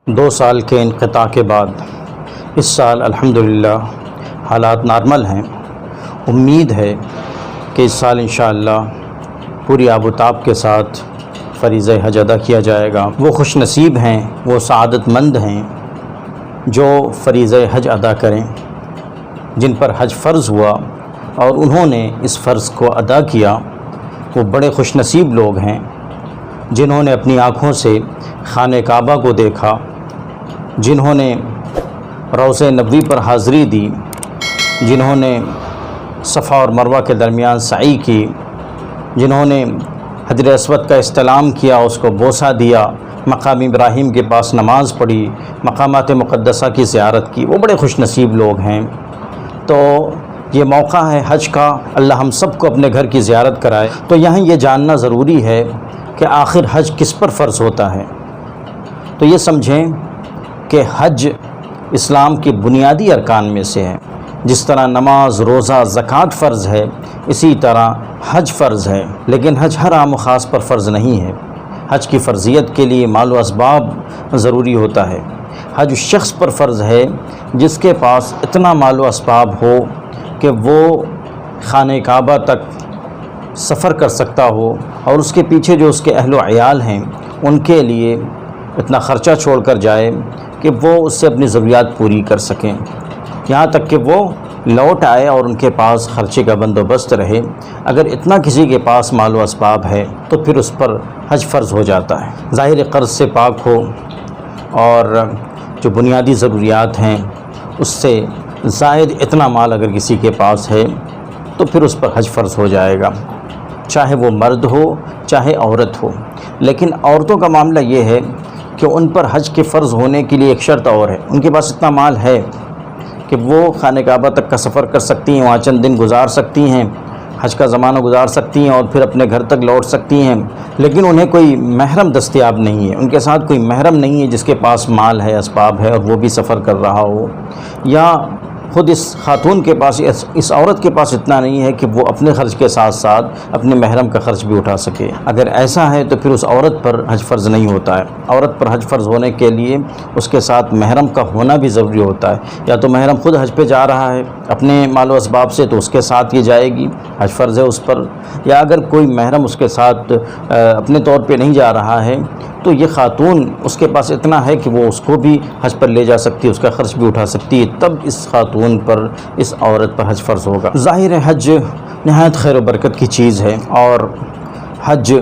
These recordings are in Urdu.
2 سال کے انقطاع کے بعد اس سال الحمدللہ حالات نارمل ہیں۔ امید ہے کہ اس سال انشاءاللہ پوری آب و تاب کے ساتھ فریضہ حج ادا کیا جائے گا۔ وہ خوش نصیب ہیں، وہ سعادت مند ہیں جو فریضہ حج ادا کریں، جن پر حج فرض ہوا اور انہوں نے اس فرض کو ادا کیا۔ وہ بڑے خوش نصیب لوگ ہیں جنہوں نے اپنی آنکھوں سے خانہ کعبہ کو دیکھا، جنہوں نے روضہ نبوی پر حاضری دی، جنہوں نے صفا اور مروہ کے درمیان سعی کی، جنہوں نے حجر اسود کا استلام کیا، اس کو بوسہ دیا، مقام ابراہیم کے پاس نماز پڑھی، مقامات مقدسہ کی زیارت کی، وہ بڑے خوش نصیب لوگ ہیں۔ تو یہ موقع ہے حج کا، اللہ ہم سب کو اپنے گھر کی زیارت کرائے۔ تو یہاں یہ جاننا ضروری ہے کہ آخر حج کس پر فرض ہوتا ہے۔ تو یہ سمجھیں کہ حج اسلام کی بنیادی ارکان میں سے ہے۔ جس طرح نماز، روزہ، زکوٰۃ فرض ہے، اسی طرح حج فرض ہے، لیکن حج ہر عام و خاص پر فرض نہیں ہے۔ حج کی فرضیت کے لیے مال و اسباب ضروری ہوتا ہے۔ حج اس شخص پر فرض ہے جس کے پاس اتنا مال و اسباب ہو کہ وہ خانہ کعبہ تک سفر کر سکتا ہو اور اس کے پیچھے جو اس کے اہل و عیال ہیں ان کے لیے اتنا خرچہ چھوڑ کر جائے کہ وہ اس سے اپنی ضروریات پوری کر سکیں، یہاں تک کہ وہ لوٹ آئے اور ان کے پاس خرچے کا بندوبست رہے۔ اگر اتنا کسی کے پاس مال و اسباب ہے تو پھر اس پر حج فرض ہو جاتا ہے۔ ظاہر قرض سے پاک ہو اور جو بنیادی ضروریات ہیں اس سے زائد اتنا مال اگر کسی کے پاس ہے تو پھر اس پر حج فرض ہو جائے گا، چاہے وہ مرد ہو چاہے عورت ہو۔ لیکن عورتوں کا معاملہ یہ ہے کہ ان پر حج کے فرض ہونے کے لیے ایک شرط اور ہے، ان کے پاس اتنا مال ہے کہ وہ خانہ کعبہ تک کا سفر کر سکتی ہیں، وہاں چند دن گزار سکتی ہیں، حج کا زمانہ گزار سکتی ہیں اور پھر اپنے گھر تک لوٹ سکتی ہیں، لیکن انہیں کوئی محرم دستیاب نہیں ہے، ان کے ساتھ کوئی محرم نہیں ہے جس کے پاس مال ہے، اسباب ہے اور وہ بھی سفر کر رہا ہو، یا خود اس خاتون کے پاس، اس عورت کے پاس اتنا نہیں ہے کہ وہ اپنے خرچ کے ساتھ ساتھ اپنے محرم کا خرچ بھی اٹھا سکے۔ اگر ایسا ہے تو پھر اس عورت پر حج فرض نہیں ہوتا ہے۔ عورت پر حج فرض ہونے کے لیے اس کے ساتھ محرم کا ہونا بھی ضروری ہوتا ہے، یا تو محرم خود حج پہ جا رہا ہے اپنے مال و اسباب سے تو اس کے ساتھ یہ جائے گی، حج فرض ہے اس پر، یا اگر کوئی محرم اس کے ساتھ اپنے طور پہ نہیں جا رہا ہے تو یہ خاتون اس کے پاس اتنا ہے کہ وہ اس کو بھی حج پر لے جا سکتی ہے، اس کا خرچ بھی اٹھا سکتی ہے، تب اس خاتون پر، اس عورت پر حج فرض ہوگا۔ ظاہر ہے حج نہایت خیر و برکت کی چیز ہے، اور حج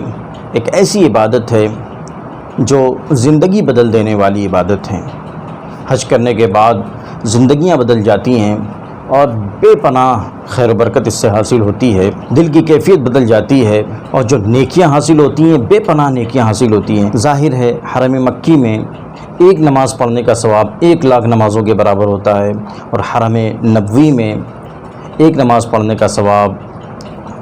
ایک ایسی عبادت ہے جو زندگی بدل دینے والی عبادت ہے۔ حج کرنے کے بعد زندگیاں بدل جاتی ہیں اور بے پناہ خیر و برکت اس سے حاصل ہوتی ہے، دل کی کیفیت بدل جاتی ہے، اور جو نیکیاں حاصل ہوتی ہیں بے پناہ نیکیاں حاصل ہوتی ہیں۔ ظاہر ہے حرم مکی میں ایک نماز پڑھنے کا ثواب 1,00,000 نمازوں کے برابر ہوتا ہے، اور حرم نبوی میں ایک نماز پڑھنے کا ثواب،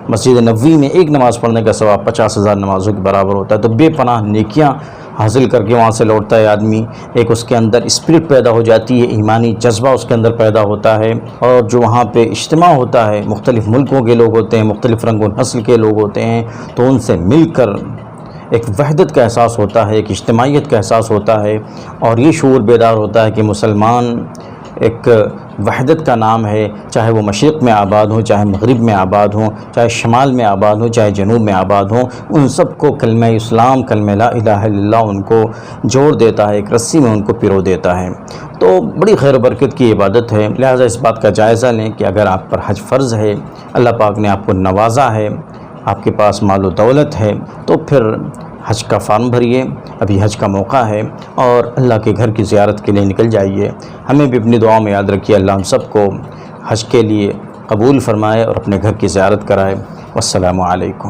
مسجد نبوی میں ایک نماز پڑھنے کا ثواب 50,000 نمازوں کے برابر ہوتا ہے۔ تو بے پناہ نیکیاں حاصل کر کے وہاں سے لوٹتا ہے آدمی، ایک اس کے اندر اسپرٹ پیدا ہو جاتی ہے، ایمانی جذبہ اس کے اندر پیدا ہوتا ہے، اور جو وہاں پہ اجتماع ہوتا ہے، مختلف ملکوں کے لوگ ہوتے ہیں، مختلف رنگ و نسل کے لوگ ہوتے ہیں، تو ان سے مل کر ایک وحدت کا احساس ہوتا ہے، ایک اجتماعیت کا احساس ہوتا ہے، اور یہ شعور بیدار ہوتا ہے کہ مسلمان ایک وحدت کا نام ہے، چاہے وہ مشرق میں آباد ہوں، چاہے مغرب میں آباد ہوں، چاہے شمال میں آباد ہوں، چاہے جنوب میں آباد ہوں، ان سب کو کلمہ اسلام، کلمہ لا الہ الا اللہ ان کو جوڑ دیتا ہے، ایک رسی میں ان کو پرو دیتا ہے۔ تو بڑی خیر و برکت کی عبادت ہے، لہٰذا اس بات کا جائزہ لیں کہ اگر آپ پر حج فرض ہے، اللہ پاک نے آپ کو نوازا ہے، آپ کے پاس مال و دولت ہے، تو پھر حج کا فارم بھریے، ابھی حج کا موقع ہے، اور اللہ کے گھر کی زیارت کے لیے نکل جائیے۔ ہمیں بھی اپنی دعاؤں میں یاد رکھیے، اللہ ہم سب کو حج کے لیے قبول فرمائے اور اپنے گھر کی زیارت کرائے۔ والسلام علیکم۔